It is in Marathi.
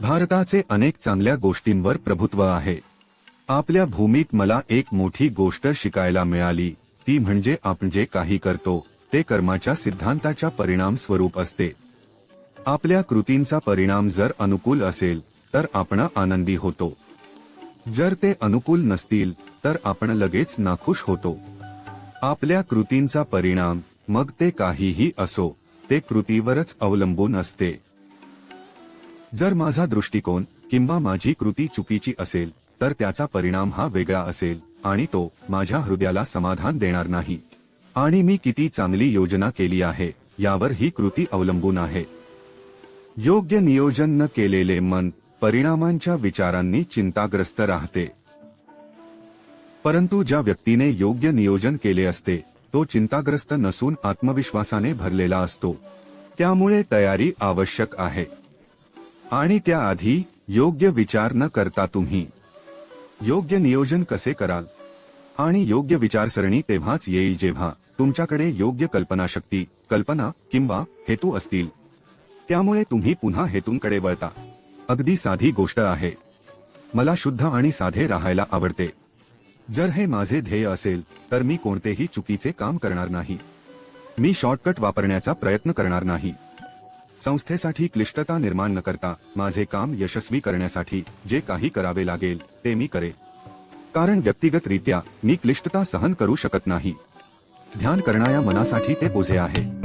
भारताचे अनेक चांगल्या गोष्टींवर प्रभुत्व आहे। आपल्या भूमीत मला एक मोठी गोष्ट शिकायला मिळाली, ती म्हणजे आपण जे काही करतो ते कर्माच्या सिद्धांताच्या परिणाम स्वरूप असते। आपल्या कृतींचा परिणाम जर अनुकूल असेल तर आपण आनंदी होतो, जर ते अनुकूल नसतील तर आपण लगेच नाखुश होतो। आपल्या कृतींचा परिणाम, मग ते काहीही असो, ते कृतीवरच अवलंबून असते। जर माझा दृष्टिकोन किंवा माझी कृती चुकीची असेल तर त्याचा परिणाम हा वेगळा असेल आणि तो माझ्या हृदयाला समाधान देणार नाही। आणि मी किती चांगली योजना केली आहे यावर ही कृती अवलंबून आहे। योग्य नियोजन न केलेले मन परिणामांच्या विचारांनी चिंताग्रस्त राहते, परंतु ज्या व्यक्तीने योग्य नियोजन केले असते तो चिंताग्रस्त नसून आत्मविश्वासाने भरलेला असतो। त्यामुळे तयारी आवश्यक आहे आणि त्याआधी योग्य विचार न करता तुम्ही योग्य नियोजन कसे कराल? आणि योग्य विचारसरणी तेव्हाच येईल जेव्हा तुमच्याकडे योग्य कल्पना किंवा हेतू असतील। त्यामुळे तुम्ही पुन्हा हेतूंकडे वळता। अगदी साधी गोष्ट आहे, मला शुद्ध आणि साधे राहायला आवडते। जर हे माझे ध्येय असेल तर मी कोणतेही चुकीचे काम करणार नाही। मी शॉर्टकट वापरण्याचा प्रयत्न करणार नाही। संस्थेसाठी क्लिष्टता निर्माण न करता माझे काम यशस्वी करण्यासाठी जे काही करावे लागेल ते मी करेन, कारण व्यक्तिगतरित्या मी क्लिष्टता सहन करू शकत नाही। ध्यान करणाऱ्या मनासाठी ते ओझे आहे।